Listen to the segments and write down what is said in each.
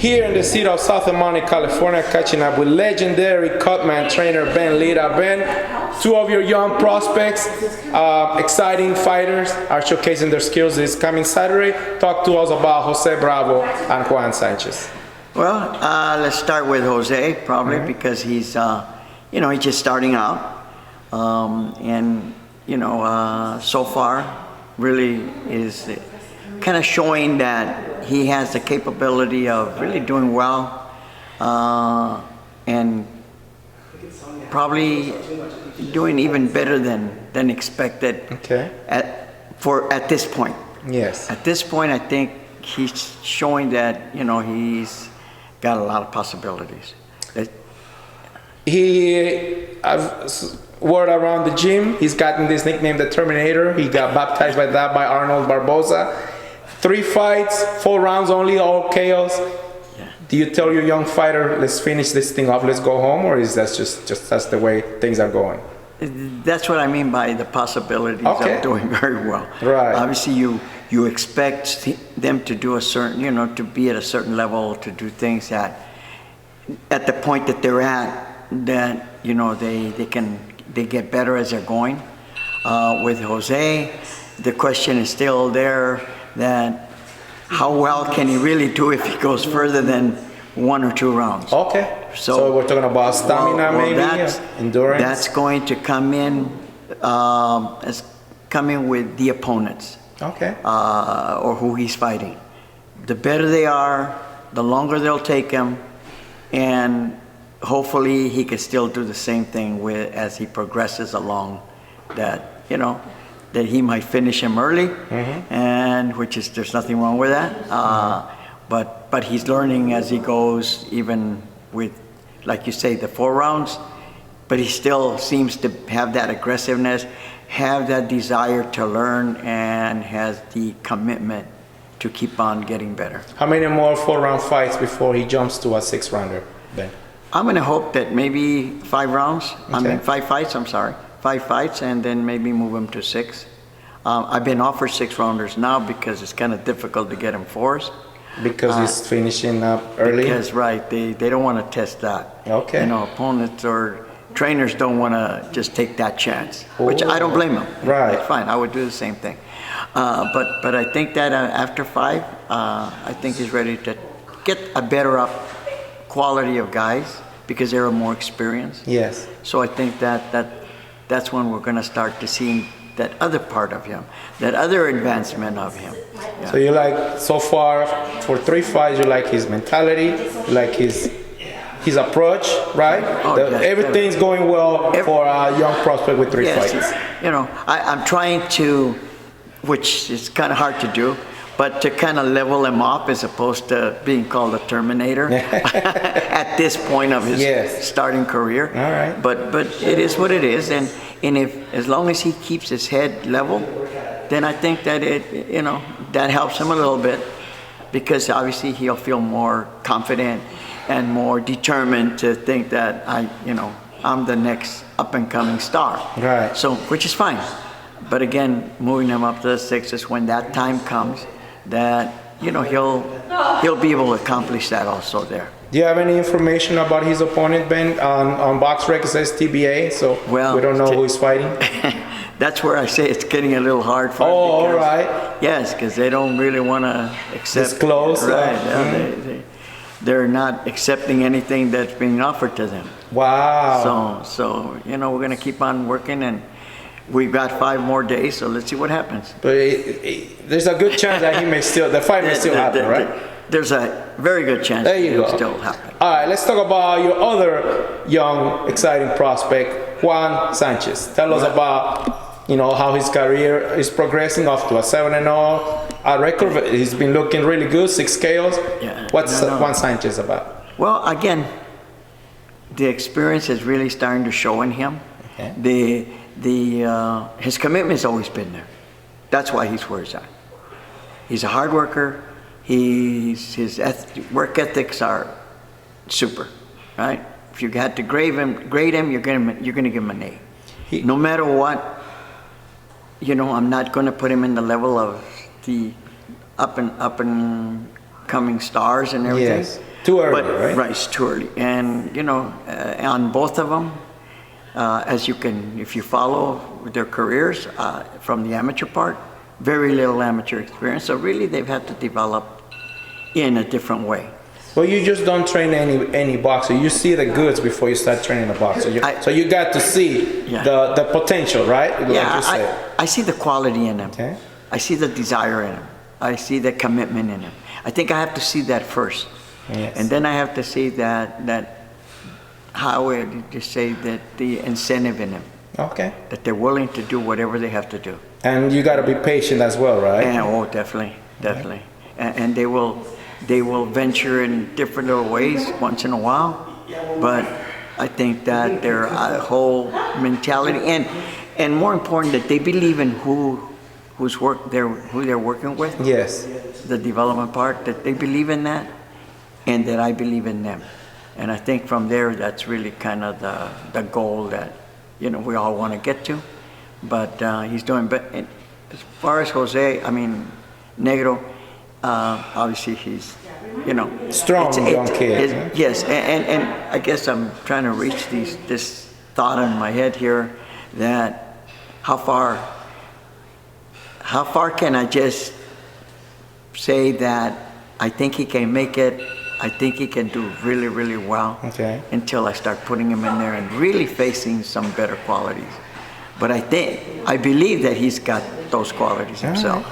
here in the city of South Monte, California, catching up with legendary cutman trainer Ben Lira. Ben, two of your young prospects, exciting fighters, are showcasing their skills this coming Saturday. Talk to us about Jose Bravo and Juan Sanchez. Well, let's start with Jose, probably, because he's, he's just starting out. So far, really is kind of showing that he has the capability of really doing well, and probably doing even better than expected. Okay. At this point. Yes. At this point, I think he's showing that he's got a lot of possibilities. Word around the gym, he's gotten this nickname, the Terminator. He got baptized by that by Arnold Barboza. 3 fights, 4 rounds only, all chaos. Yeah. Do you tell your young fighter, let's finish this thing off, let's go home, or is that just that's the way things are going? That's what I mean by the possibilities of doing very well. Right. Obviously, you expect them to do a certain, to be at a certain level, to do things that, at the point that they're at, that they get better as they're going. With Jose, the question is still there, that how well can he really do if he goes further than 1 or 2 rounds? Okay. So we're talking about stamina, maybe endurance. That's going to come in with the opponents. Okay. Or who he's fighting. The better they are, the longer they'll take him, and hopefully he can still do the same thing as he progresses along, that that he might finish him early, and there's nothing wrong with that. But he's learning as he goes, even with, like you say, the 4 rounds. But he still seems to have that aggressiveness, have that desire to learn, and has the commitment to keep on getting better. How many more 4-round fights before he jumps to a 6-rounder, Ben? I'm going to hope that maybe 5 rounds. Okay. 5 fights, 5 fights, and then maybe move him to 6. I've been offered 6-rounders now because it's kind of difficult to get him 4s. Because he's finishing up early? Because, right, they don't want to test that. Okay. Opponents or trainers don't want to just take that chance, which I don't blame them. Right. It's fine, I would do the same thing. But I think that after 5, I think he's ready to get a better up quality of guys because they're more experienced. Yes. So I think that's when we're going to start to see that other part of him, that other advancement of him. Yeah. So you like, so far, for 3 fights, you like his mentality, you like his approach, right? Everything's going well for a young prospect with 3 fights. I'm trying to, which is kind of hard to do, but to kind of level him up as opposed to being called a Terminator at this point of his starting career. All right. But it is what it is, and as long as he keeps his head level, then I think that that helps him a little bit, because obviously he'll feel more confident and more determined to think that I'm the next up and coming star. Right. So, which is fine. But again, moving him up to the 6 is when that time comes that he'll be able to accomplish that also there. Do you have any information about his opponent, Ben? On BoxRec it says TBA, so we don't know who he's fighting. That's where I say it's getting a little hard for him. Oh, all right. Yes, because they don't really want to accept. Disclose. Right. They're not accepting anything that's being offered to them. Wow. So we're going to keep on working, and we've got 5 more days, so let's see what happens. But there's a good chance that the fight may still happen, right? There's a very good chance that it'll still happen. All right, let's talk about your other young, exciting prospect, Juan Sanchez. Tell us about how his career is progressing, off to a 7-0 record. He's been looking really good, 6 KOs. Yeah. What's Juan Sanchez about? Well, again, the experience is really starting to show in him. Okay. His commitment's always been there. That's why he's where he's at. He's a hard worker. His work ethics are super, right? If you had to grade him, you're gonna give him an A. No matter what, I'm not gonna put him in the level of the up and coming stars and everything. Yes. Too early, But, right? right, it's too early. And, on both of them, if you follow their careers from the amateur part, very little amateur experience. So really, they've had to develop in a different way. Well, you just don't train any boxer. You see the goods before you start training a boxer. So you got to see the potential, right? Like Yeah, you said. I see the quality in them. Okay. I see the desire in them. I see the commitment in them. I think I have to see that first. Yes. And then I have to see that how would you just say that the incentive in them, Okay. that they're willing to do whatever they have to do. And you got to be patient as well, right? And, oh, definitely. And they will venture in different little ways once in a while, but I think that their whole mentality and more important that they believe in who they're working with. Yes. The development part, that they believe in that, and that I believe in them. And I think from there, that's really kind of the goal that, we all want to get to. But he's doing, but as far as Jose, Negro, obviously he's, Strong young kid. Yes, and I guess I'm trying to reach this thought in my head here that how far can I just say that I think he can make it, I think he can do really, really well, until I start putting him in there and really facing some better qualities. But I believe that he's got those qualities himself.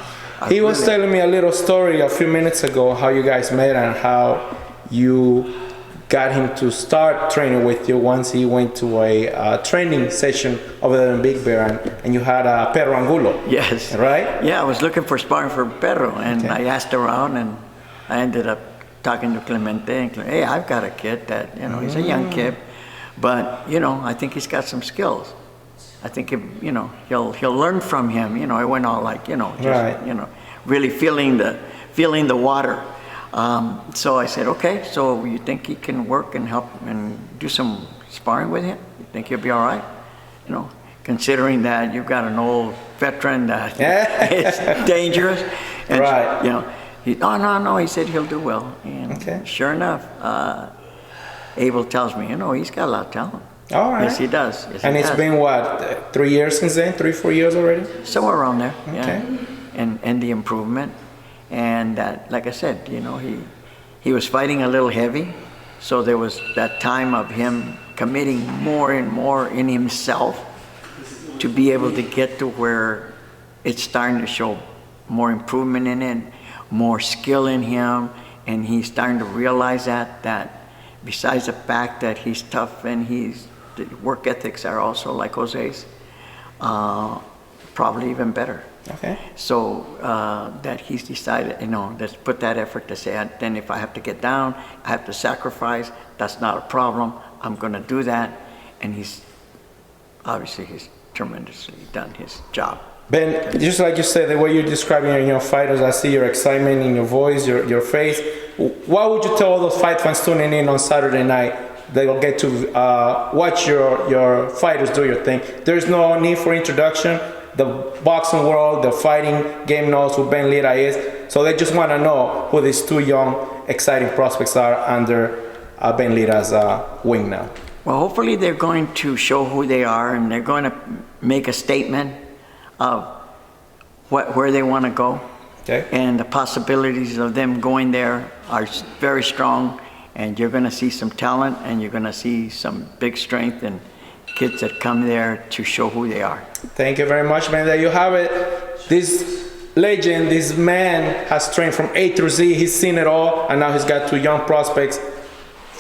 He was telling me a little story a few minutes ago, how you guys met and how you got him to start training with you once he went to a training session over there in Big Bear, and you had a Perro Angulo. Yes. Right? Yeah, I was looking for sparring for Perro, and I asked around, and I ended up talking to Clemente, and hey, I've got a kid that, he's a young kid, but, I think he's got some skills. I think, he'll learn from him. It went all like, really feeling the water. So I said, okay, so you think he can work and help and do some sparring with him? You think he'll be all right? Considering that you've got an old veteran that is dangerous. And, no, he said he'll do well. And sure enough, Abel tells me, he's got a lot of talent. All right. Yes, he does. Yes, and it's been what, 3 years since then? 3-4 years already? Somewhere around there. Okay. Yeah. And the improvement, and that, like I said, he was fighting a little heavy, so there was that time of him committing more and more in himself to be able to get to where it's starting to show more improvement in it, more skill in him, and he's starting to realize that besides the fact that he's tough and the work ethics are also like Jose's, probably even better. Okay. So that he's decided, let's put that effort to say, then if I have to get down, I have to sacrifice, that's not a problem, I'm going to do that. And he's tremendously done his job. Ben, just like you said, the way you're describing your fighters, I see your excitement in your voice, your face. What would you tell all those fight fans tuning in on Saturday night? They'll get to watch your fighters do your thing. There's no need for introduction. The boxing world, the fighting game knows who Ben Lira is. So they just want to know who these two young, exciting prospects are under Ben Lira's wing now. Well, hopefully they're going to show who they are, and they're going to make a statement of where they want to go. Okay. And the possibilities of them going there are very strong, and you're going to see some talent, and you're going to see some big strength and kids that come there to show who they are. Thank you very much, man. There you have it. This legend, this man has trained from A through Z. He's seen it all, and now he's got two young prospects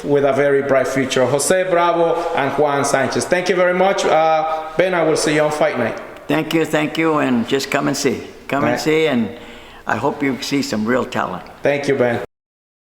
with a very bright future, Jose Bravo and Juan Sanchez. Thank you very much. Ben, I will see you on Fight Night. Thank you, and just come and see. Come and see, and I hope you see some real talent. Thank you, Ben.